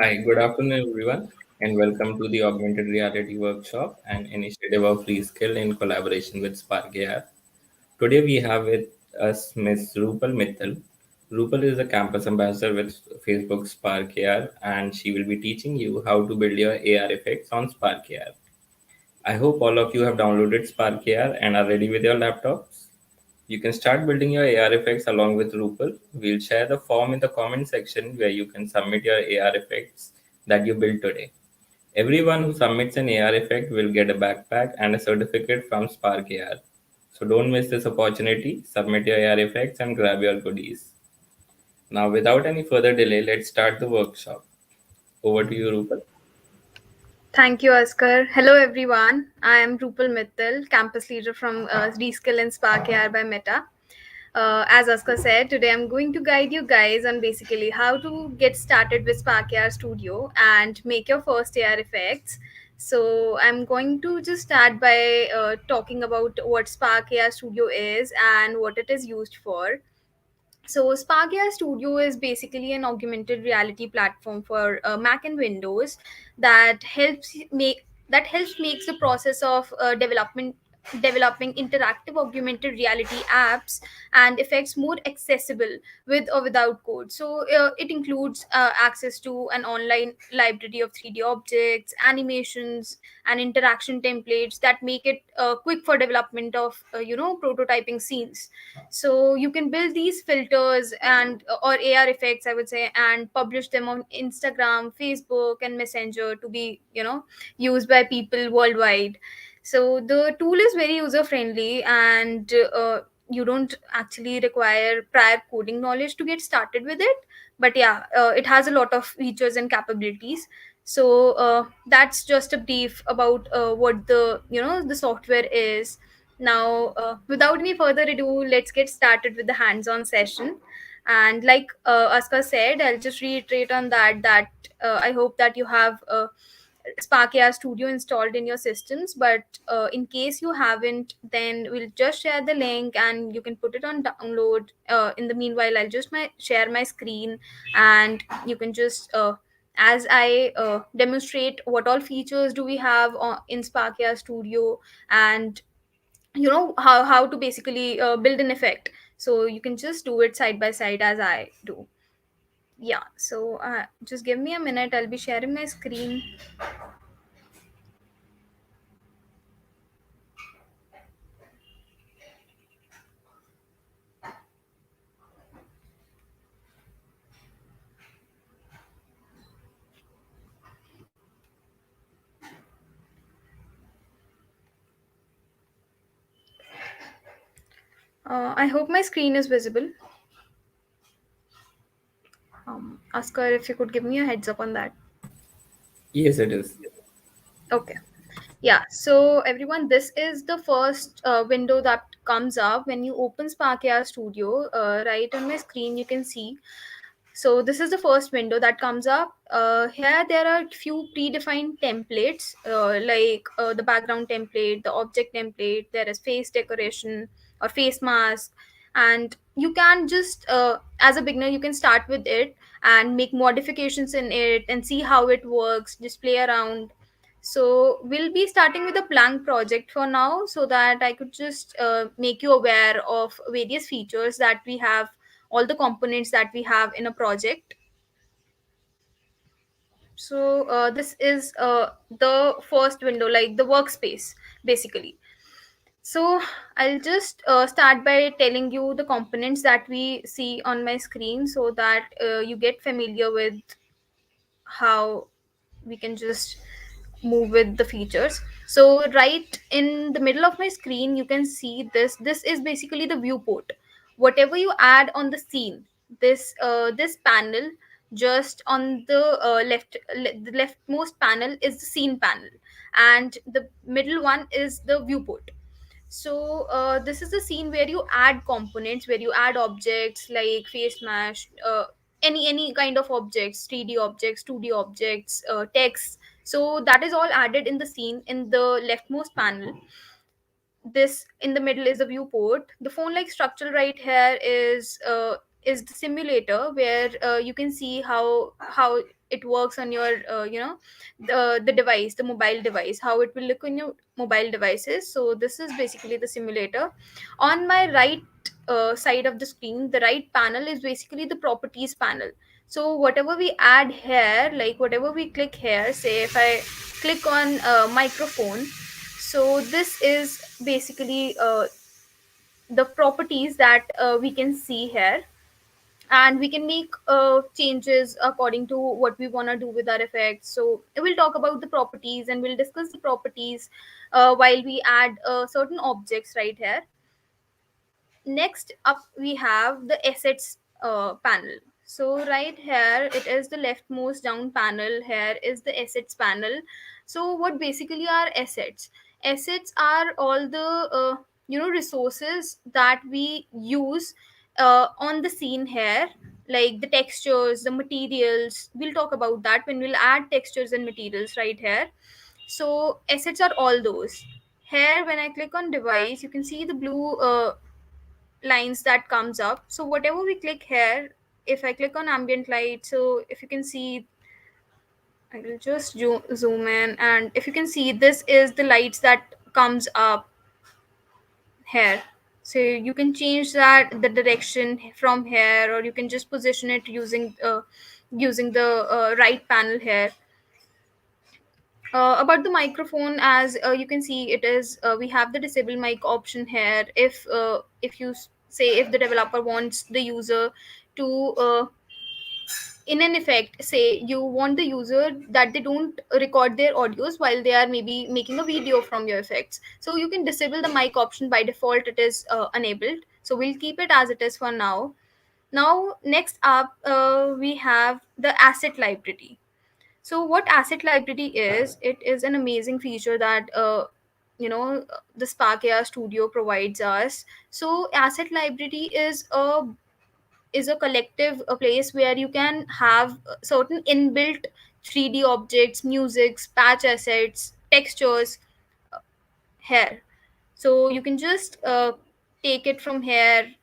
Hi, good afternoon, everyone, and welcome to the Augmented Reality Workshop, an initiative of Reskill in collaboration with Spark AI. Today, we have with us Ms. Rupal Mittal. Rupal is a campus ambassador with Facebook Spark AI, and she will be teaching you how to build your AR effects on Spark AI. I hope all of you have downloaded Spark AR and are ready with your laptops. You can start building your AR effects along with Rupal. We'll share the form in the comment section where you can submit your AR effects that you built today. Everyone who submits an AR effect will get a backpack and a certificate from Spark AR. So don't miss this opportunity. Submit your AR effects and grab your goodies. Now, without any further delay, let's start the workshop. Over to you, Rupal. Thank you, Oscar. Hello, everyone. I am Rupal Mittal, campus leader from Reskill and Spark AR by Meta. As Oscar said, today I'm going to guide you guys on basically how to get started with Spark AR Studio and make your first AR effects. So I'm going to just start by talking about what Spark AR Studio is and what it is used for. So Spark AI Studio is basically an augmented reality platform for Mac and Windows that helps makes the process of developing interactive augmented reality apps and effects more accessible with or without code. So it includes access to an online library of 3D objects, animations, and interaction templates that make it quick for development of prototyping scenes. So you can build these filters and or AR effects, I would say, and publish them on Instagram, Facebook, and Messenger to be used by people worldwide. So the tool is very user friendly, and you don't actually require prior coding knowledge to get started with it. But yeah, it has a lot of features and capabilities. So that's just a brief about what the software is. Now, without any further ado, let's get started with the hands-on session. And like Aska said, I'll just reiterate on that I hope that you have Spark AI Studio installed in your systems. But in case you haven't, then we'll just share the link and you can put it on download. In the meanwhile, I'll just share my screen, and you can just as I demonstrate what all features do we have in Spark AI Studio, and how to basically build an effect, so you can just do it side by side as I do. Yeah, so just give me a minute, I'll be sharing my screen. I hope my screen is visible. Oscar, if you could give me a heads up on that. Yes, it is. Okay. Yeah, so everyone, this is the first window that comes up when you open Spark AI Studio. Right on my screen you can see. So this is the first window that comes up. Here there are few predefined templates, like the background template, the object template. There is face decoration or face mask, and you can just as a beginner you can start with it and make modifications in it and see how it works. Just play around. So we'll be starting with a blank project for now, so that I could just make you aware of various features that we have, all the components that we have in a project. So this is the first window, like the workspace basically. So I'll just start by telling you the components that we see on my screen, so that you get familiar with how we can just move with the features. So right in the middle of my screen you can see this is basically the viewport. Whatever you add on the scene, this panel just on the the leftmost panel is the scene panel, and the middle one is the viewport. So this is the scene where you add components, where you add objects like face mesh, any kind of objects, 3D objects, 2D objects, text. So that is all added in the scene in the leftmost panel. This in the middle is the viewport. The phone like structure right here is the simulator, where you can see how it works on your the device, the mobile device, how it will look on your mobile devices. So this is basically the simulator. On my right side of the screen, the right panel is basically the properties panel. So whatever we add here, like whatever we click here, say if I click on microphone, so this is basically the properties that we can see here, and we can make changes according to what we want to do with our effects. So we'll talk about the properties and we'll discuss the properties while we add certain objects right here. Next up we have the assets panel. So right here it is the leftmost down panel. Here is the assets panel. So what basically are assets? Assets are all the resources that we use on the scene here, like the textures, the materials. We'll talk about that when we'll add textures and materials right here. So assets are all those. Here when I click on device, you can see the blue lines that comes up. So whatever we click here, if I click on ambient light, so if you can see, I will just zoom in, and if you can see, this is the lights that comes up here. So you can change that the direction from here, or you can just position it using the right panel here. About the microphone, as you can see, it is we have the disable mic option here. If you say, if the developer wants the user to in an effect, say you want the user that they don't record their audios while they are maybe making a video from your effects, so you can disable the mic option. By default it is enabled, so we'll keep it as it is for now. Now next up we have the asset library. So what asset library is, it is an amazing feature that the Spark AI Studio provides us. So asset library is a collective a place where you can have certain inbuilt 3D objects, musics, patch assets, textures here. So you can just take it from here.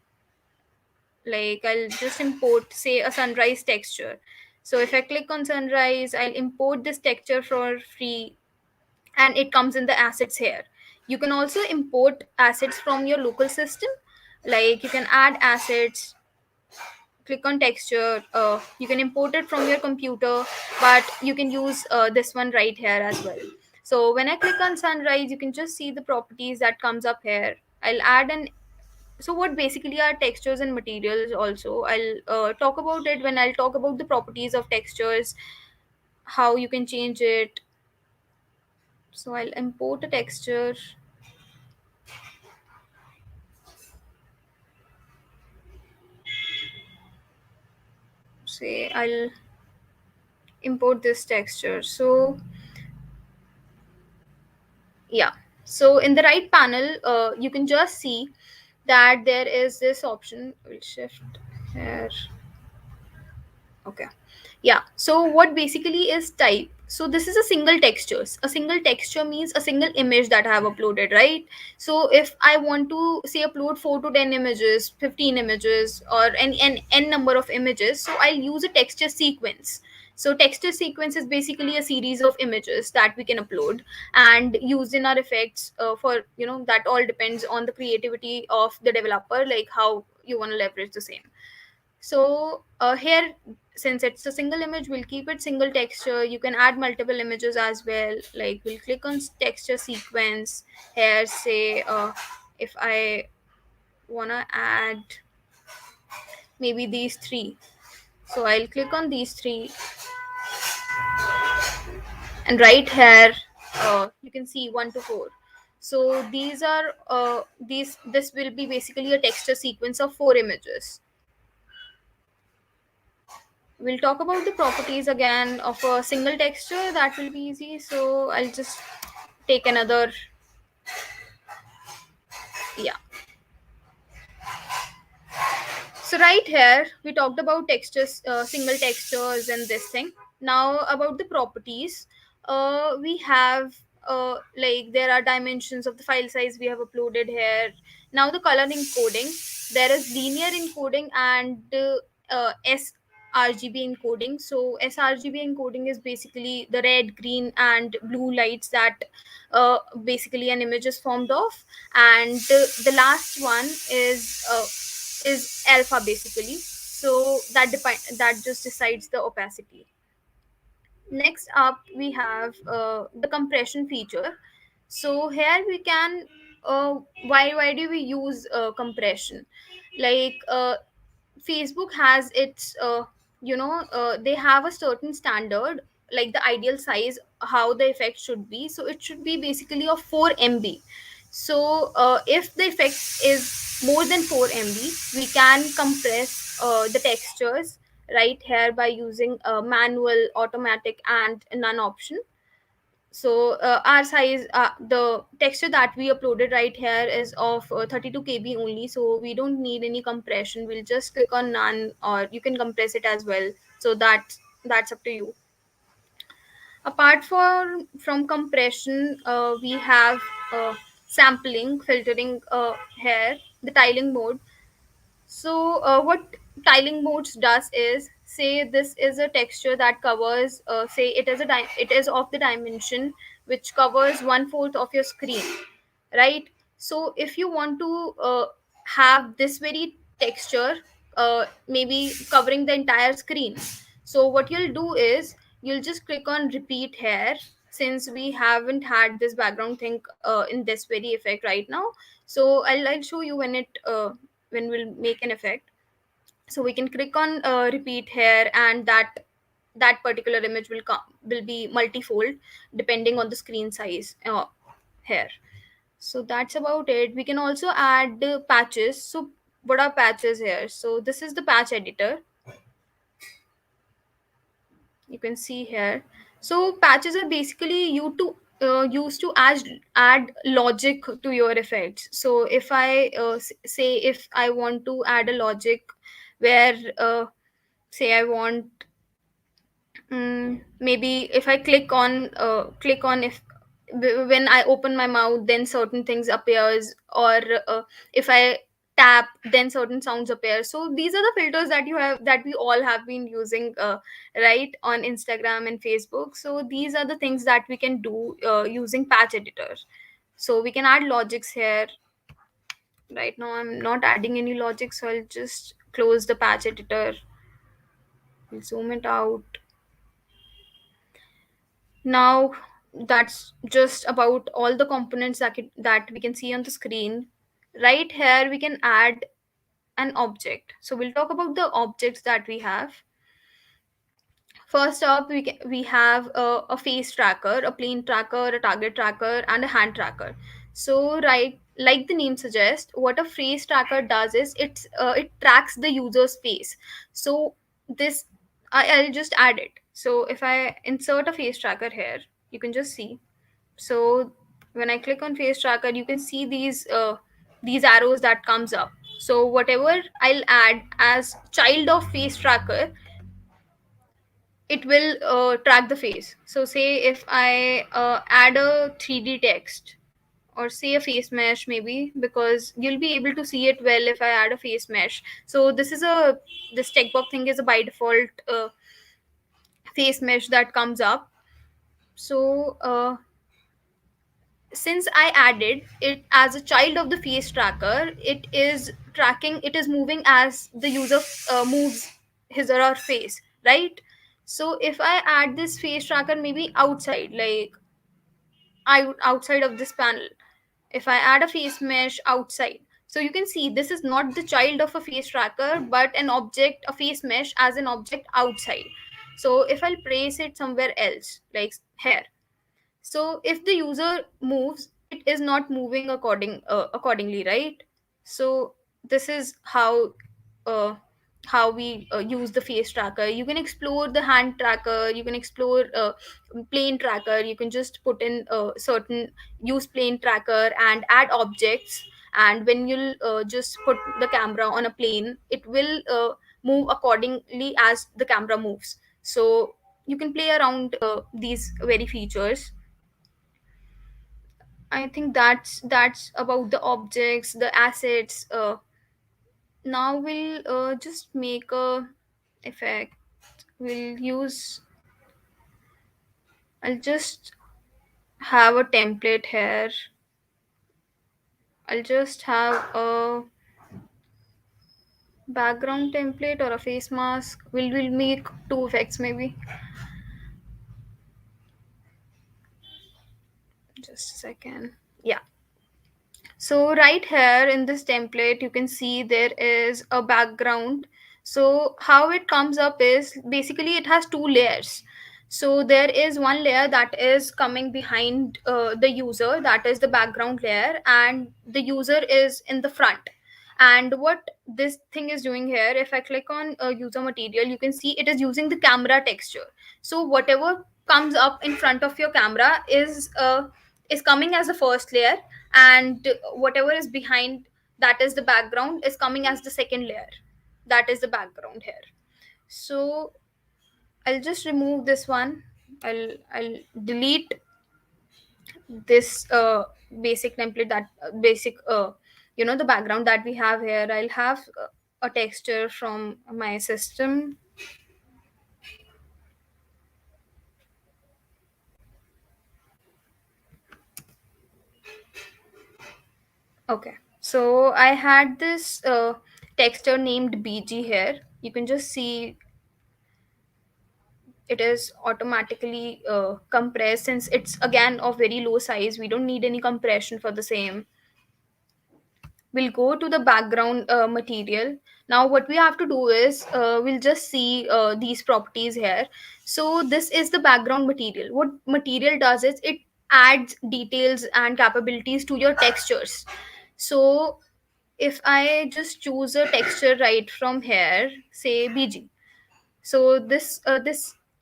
Like I'll just import, say, a sunrise texture. So if I click on sunrise, I'll import this texture for free, and it comes in the assets here. You can also import assets from your local system. Like you can add assets, click on texture, you can import it from your computer, but you can use this one right here as well. So when I click on sunrise, you can just see the properties that comes up here. I'll add an So what basically are textures and materials also, I'll talk about it when I'll talk about the properties of textures, how you can change it. So I'll import a texture. Say I'll import this texture. So yeah, so in the right panel you can just see that there is this option. We'll shift here. Okay. Yeah. So what basically is type? So this is a single textures. A single texture means a single image that I have uploaded, right? So if I want to say upload 4 to 10 images, 15 images, or n number of images, so I'll use a texture sequence. So texture sequence is basically a series of images that we can upload and use in our effects. For that all depends on the creativity of the developer, like how you want to leverage the same. So here, since it's a single image, we'll keep it single texture. You can add multiple images as well. Like we'll click on texture sequence here. Say if I wanna add maybe these three, so I'll click on these three, and right here you can see 1 to 4. So these are these this will be basically a texture sequence of 4 images. We'll talk about the properties again of a single texture. That will be easy. So I'll just take another. Yeah. So right here we talked about textures, single textures and this thing. Now about the properties, we have like there are dimensions of the file size we have uploaded here. Now the color encoding, there is linear encoding and RGB encoding. So sRGB encoding is basically the red, green, and blue lights that basically an image is formed of, and the last one is alpha basically. So that just decides the opacity. Next up, we have the compression feature. So here we can, why do we use compression? Like Facebook has its they have a certain standard, like the ideal size how the effect should be. So it should be basically of 4 MB. So if the effect is more than 4 MB, we can compress the textures right here by using manual, automatic, and none option. So our size, the texture that we uploaded right here is of 32 KB only, so we don't need any compression. We'll just click on none, or you can compress it as well. So that's up to you. Apart from compression, we have sampling, filtering here, the tiling mode. So what tiling modes does is, say this is a texture that covers, say it is of the dimension which covers one fourth of your screen, right? So if you want to have this very texture, maybe covering the entire screen, so what you'll do is you'll just click on repeat here, since we haven't had this background thing in this very effect right now. So I'll show you when we'll make an effect. So we can click on repeat here, and that particular image will be multifold depending on the screen size here. So that's about it. We can also add patches. So what are patches here? So this is the patch editor, you can see here. So patches are basically you to used to add logic to your effects. So if I say if I want to add a logic where say I want, maybe if I click on, if when I open my mouth then certain things appears, or if I tap then certain sounds appear. So these are the filters that we all have been using, right, on Instagram and Facebook. So these are the things that we can do using patch editor. So we can add logics here. Right now I'm not adding any logic, so I'll just close the patch editor, zoom it out. Now that's just about all the components that we can see on the screen. Right here we can add an object. So we'll talk about the objects that we have. First up, we have a face tracker, a plane tracker, a target tracker, and a hand tracker. So, right, like the name suggests, what a face tracker does is it tracks the user's face. So this I'll just add it. So if I insert a face tracker here, you can just see. So when I click on face tracker, you can see these arrows that comes up. So whatever I'll add as child of face tracker, it will track the face. So say if I add a 3D text, or say a face mesh, maybe, because you'll be able to see it well if I add a face mesh. So this checkbox thing is a by default face mesh that comes up. So since I added it as a child of the face tracker, it is moving as the user moves his or her face, right? So if I add this face tracker maybe outside, like outside of this panel, if I add a face mesh outside, so you can see this is not the child of a face tracker, but an object, a face mesh as an object outside. So if I'll place it somewhere else, like here, so if the user moves, it is not moving accordingly, right? So this is uh, how we use the face tracker. You can explore the hand tracker, you can explore plane tracker. You can just put in certain use plane tracker and add objects, and when you'll just put the camera on a plane, it will move accordingly as the camera moves. So you can play around these very features. I think that's about the objects, the assets. Now we'll just make a effect. We'll use, I'll just have a template here. I'll just have a background template or a face mask. We'll make two effects maybe. Just a second. Yeah. So right here in this template, you can see there is a background. So how it comes up is basically it has two layers. So there is one layer that is coming behind the user, that is the background layer, and the user is in the front. And what this thing is doing here, if I click on user material, you can see it is using the camera texture. So whatever comes up in front of your camera is coming as the first layer, and whatever is behind, that is the background, is coming as the second layer. That is the background here. So I'll just remove this one. I'll delete this basic template, that basic the background that we have here. I'll have a texture from my system. Okay, so I had this texture named BG here. You can just see it is automatically compressed, since it's again of very low size. We don't need any compression for the same. We'll go to the background material. Now what we have to do is we'll just see these properties here. So this is the background material. What material does is it adds details and capabilities to your textures. So if I just choose a texture right from here, say BG, so this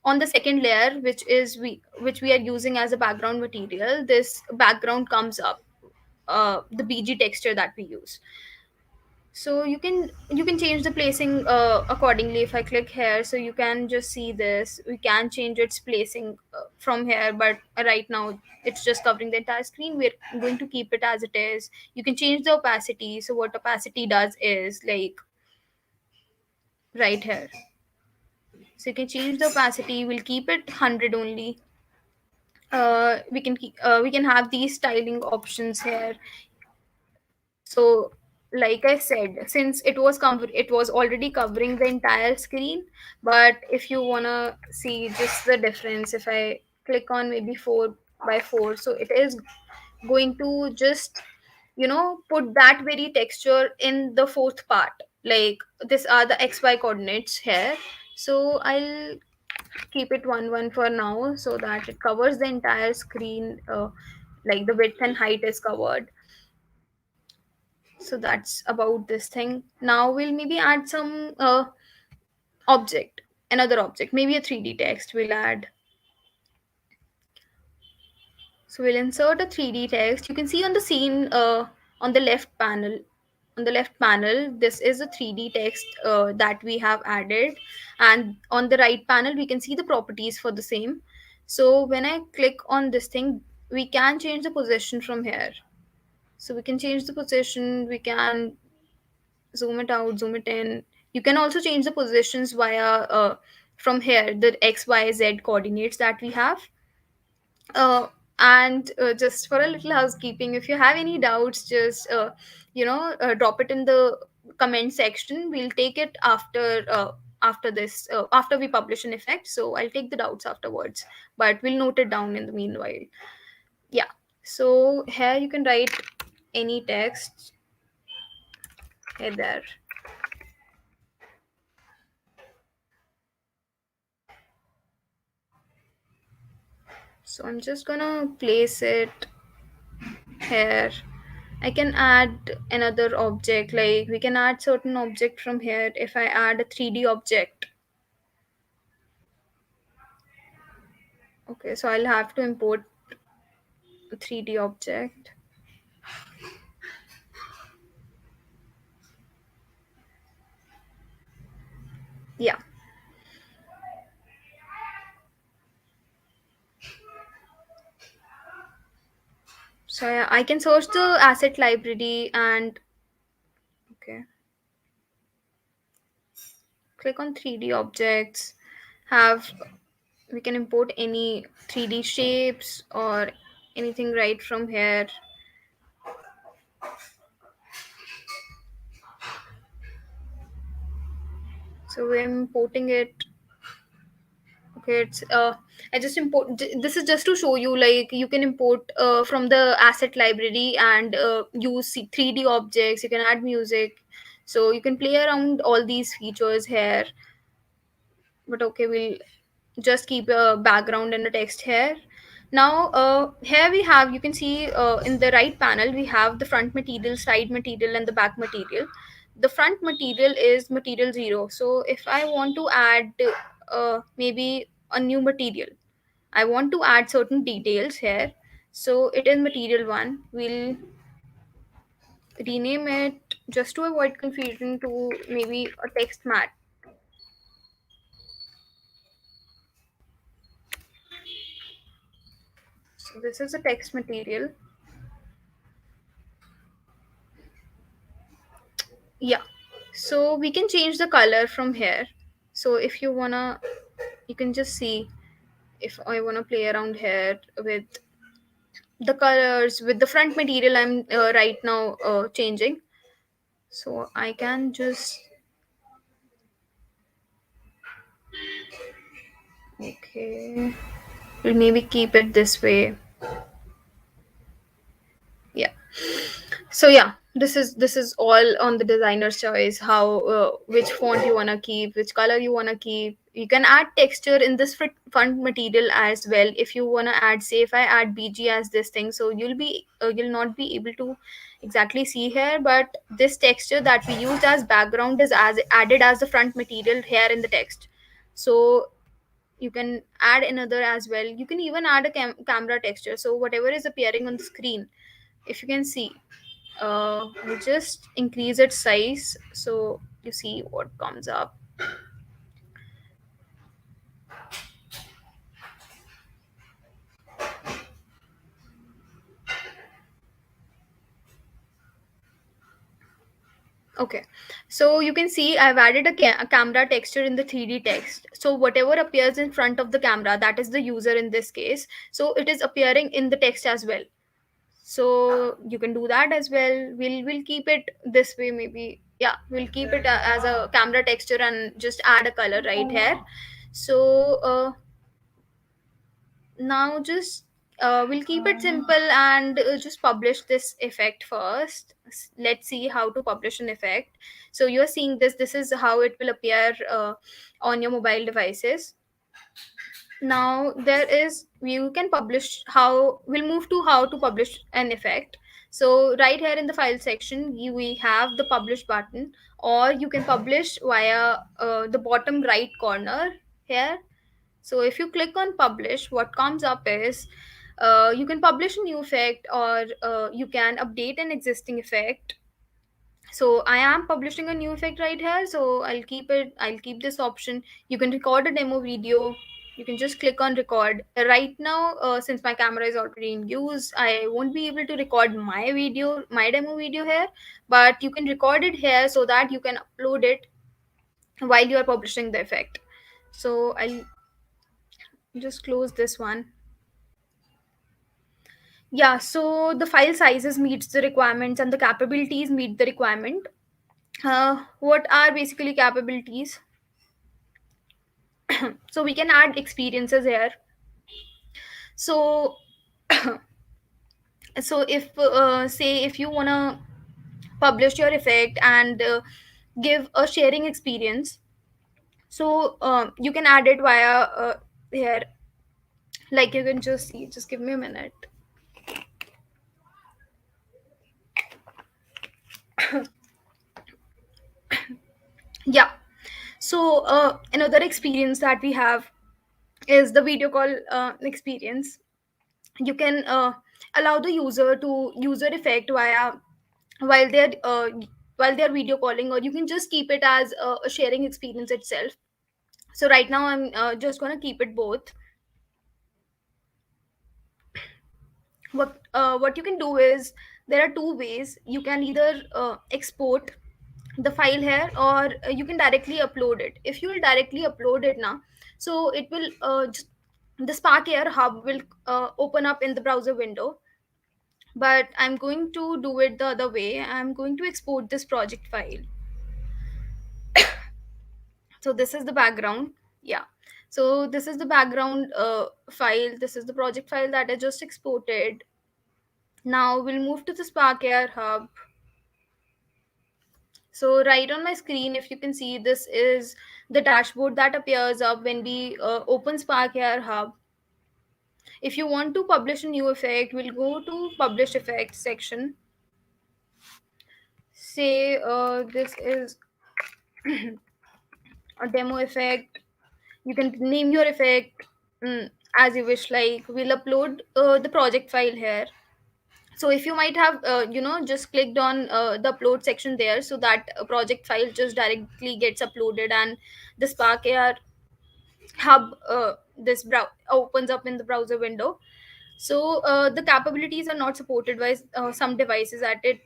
on the second layer, which we are using as a background material, this background comes up, the BG texture that we use. So you can change the placing accordingly. If I click here, so you can just see this, we can change its placing from here, but right now it's just covering the entire screen. We're going to keep it as it is. You can change the opacity. So what opacity does is like right here, so you can change the opacity. We'll keep it 100 only. We can have these styling options here. So like I said, since it was already covering the entire screen, but if you want to see just the difference, if I click on maybe 4 by 4, so it is going to just put that very texture in the fourth part. Like, these are the XY coordinates here. So I'll keep it 1 1 for now, so that it covers the entire screen, like the width and height is covered. So that's about this thing. Now we'll maybe add some object, another object, maybe a 3D text we'll add. So we'll insert a 3D text. You can see on the scene, on the left panel. On the left panel, this is a 3D text that we have added, and on the right panel, we can see the properties for the same. So when I click on this thing, we can change the position from here. So we can change the position. We can zoom it out, zoom it in. You can also change the positions via from here, the X, Y, Z coordinates that we have. And just for a little housekeeping, if you have any doubts, just drop it in the comment section. We'll take it after this, after we publish an effect. So I'll take the doubts afterwards, but we'll note it down in the meanwhile. Yeah. So here you can write any text here there. So I'm just gonna place it here. I can add another object, like we can add certain object from here. If I add a 3D object, okay, so I'll have to import a 3D object. Yeah. So yeah, I can search the asset library and okay, click on 3D objects, have we can import any 3D shapes or anything right from here. So we're importing it. Okay, it's I just import. This is just to show you, like, you can import from the asset library and use 3D objects. You can add music, so you can play around all these features here. But okay, we'll just keep a background and a text here. Now here we have, you can see in the right panel we have the front material, side material, and the back material. The front material is material 0. So if I want to add maybe a new material, I want to add certain details here. So it is material 1. We'll rename it, just to avoid confusion, to maybe a text mat. So this is a text material. Yeah, so we can change the color from here. So if you wanna, you can just see, if I wanna play around here with the colors, with the front material, I'm right now changing. So I can just, okay, we'll maybe keep it this way. Yeah, so yeah, this is all on the designer's choice, how which font you want to keep, which color you want to keep. You can add texture in this font material as well. If you want to add, say if I add BG as this thing, so you'll not be able to exactly see here, but this texture that we used as background is as added as the front material here in the text. So you can add another as well. You can even add a camera texture, so whatever is appearing on the screen, if you can see, we'll just increase its size so you see what comes up. Okay, so you can see I've added a camera texture in the 3D text. So whatever appears in front of the camera, that is the user in this case, so it is appearing in the text as well. So you can do that as well. We'll keep it this way, maybe. Yeah, we'll keep it as a camera texture and just add a color right here. So now just we'll keep it simple and just publish this effect first. Let's see how to publish an effect. So you're seeing this is how it will appear on your mobile devices. Now there is, you can publish, how we'll move to how to publish an effect. So right here in the file section, we have the publish button, or you can publish via the bottom right corner here. So if you click on publish, what comes up is you can publish a new effect, or you can update an existing effect. So I am publishing a new effect right here, so I'll keep this option. You can record a demo video. You can just click on record right now. Since my camera is already in use, I won't be able to record my demo video here, but you can record it here so that you can upload it while you are publishing the effect. So I'll just close this one. Yeah, so the file sizes meets the requirements and the capabilities meet the requirement. What are basically capabilities? So we can add experiences here. So so if say if you want to publish your effect and give a sharing experience, so you can add it via here. Like, you can just see, just give me a minute. Yeah, so another experience that we have is the video call experience. You can allow the user to use their effect via while they're while they're video calling, or you can just keep it as a sharing experience itself. So right now I'm just going to keep it both. What you can do is, there are two ways. You can either export the file here, or you can directly upload it. If you will directly upload it now, So it will just, the Spark Air Hub will open up in the browser window, but I'm going to do it the other way. I'm going to export this project file. So this is the background. Yeah. So this is the background file. This is the project file that I just exported. Now we'll move to the Spark Air Hub. So right on my screen, if you can see, this is the dashboard that appears up when we open Spark Air Hub. If you want to publish a new effect, we'll go to publish effect section. Say this is a demo effect. You can name your effect as you wish. Like, we'll upload the project file here. So if you might have just clicked on the upload section there, so that project file just directly gets uploaded, and the Spark AR hub opens up in the browser window. So the capabilities are not supported by some devices that it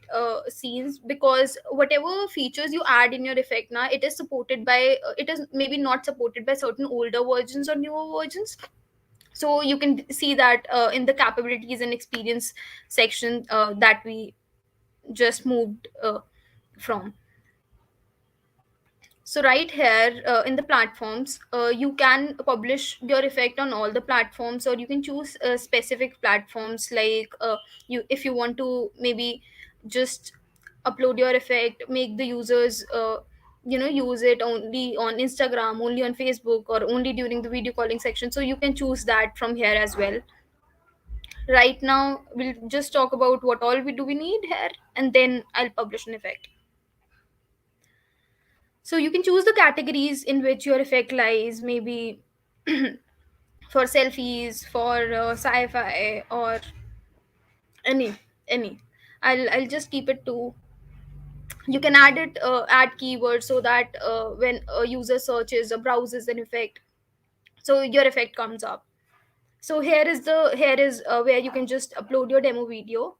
seems, because whatever features you add in your effect now, it is supported by it is maybe not supported by certain older versions or newer versions. So you can see that in the capabilities and experience section that we just moved from. So right here in the platforms, you can publish your effect on all the platforms, or you can choose specific platforms. Like you, if you want to maybe just upload your effect, make the users use it only on Instagram, only on Facebook, or only during the video calling section. So you can choose that from here as well. Right now we'll just talk about what all we need here, and then I'll publish an effect. So you can choose the categories in which your effect lies, maybe for selfies, for sci-fi, or any. I'll just keep it to. You can add it, add keywords, so that when a user searches or browses an effect, so your effect comes up. So here is where you can just upload your demo video.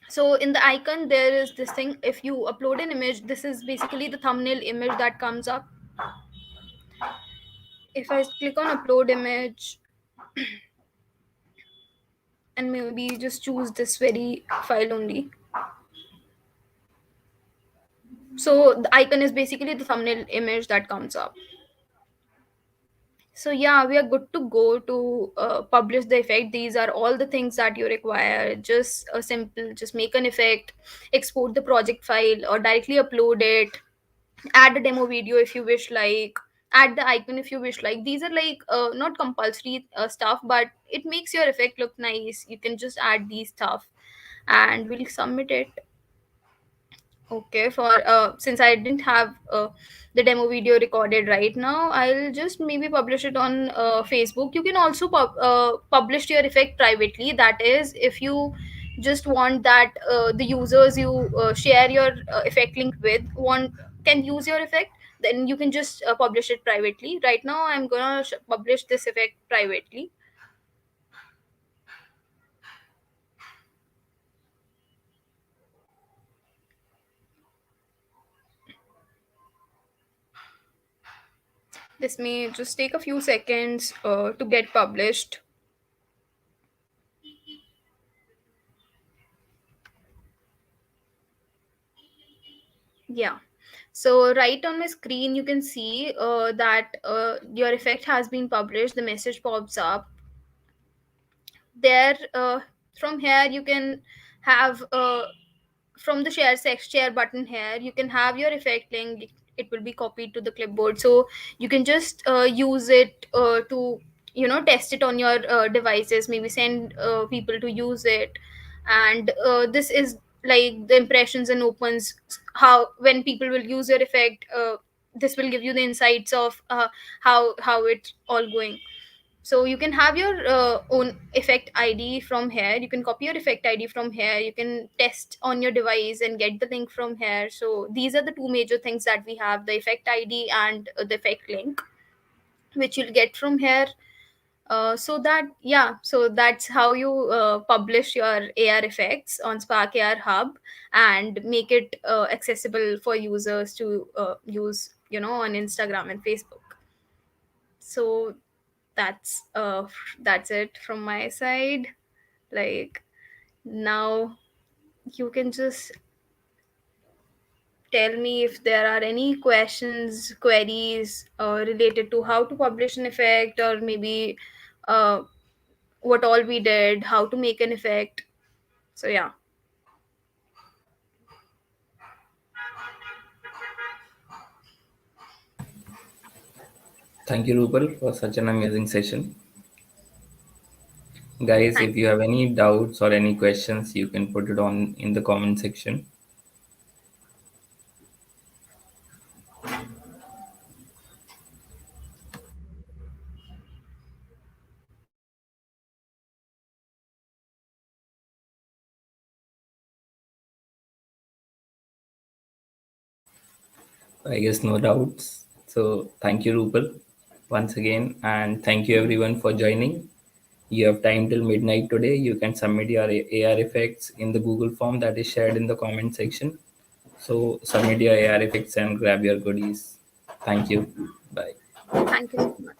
So in the icon there is this thing. If you upload an image, this is basically the thumbnail image that comes up. If I click on upload image and maybe just choose this very file only, so the icon is basically the thumbnail image that comes up. So yeah, we are good to go to publish the effect. These are all the things that you require. Just a simple, just make an effect, export the project file, or directly upload it, add a demo video if you wish, like add the icon if you wish. Like, these are like not compulsory stuff, but it makes your effect look nice. You can just add these stuff, and we'll submit it. Okay, for since I didn't have the demo video recorded right now, I'll just maybe publish it on Facebook. You can also publish your effect privately. That is, if you just want that the users you share your effect link with want can use your effect, then you can just publish it privately. Right now, I'm gonna publish this effect privately. This may just take a few seconds to get published. Yeah. So right on my screen, you can see that your effect has been published. The message pops up there. From here, you can have from the share button here, you can have your effect link. It will be copied to the clipboard, so you can just use it to test it on your devices. Maybe send people to use it, and this is like the impressions and opens. How when people will use your effect, this will give you the insights of how it's all going. So you can have your own effect id from here. You can copy your effect id from here. You can test on your device and get the link from here. So these are the two major things that we have: the effect id and the effect link, which you'll get from here. So that's how you publish your AR effects on Spark AR Hub, and make it accessible for users to use on Instagram and Facebook. So that's it from my side. Like, now you can just tell me if there are any queries related to how to publish an effect, or maybe uh, what all we did, how to make an effect. So yeah. Thank you, Rupal, for such an amazing session. Guys, Thank if you you. have any doubts or any questions, you can put it on in the comment section. I guess no doubts. So thank you, Rupal, once again, and thank you everyone for joining. You have time till midnight today. You can submit your AR effects in the Google form that is shared in the comment section. So submit your AR effects and grab your goodies. Thank you. Bye. Thank you so much.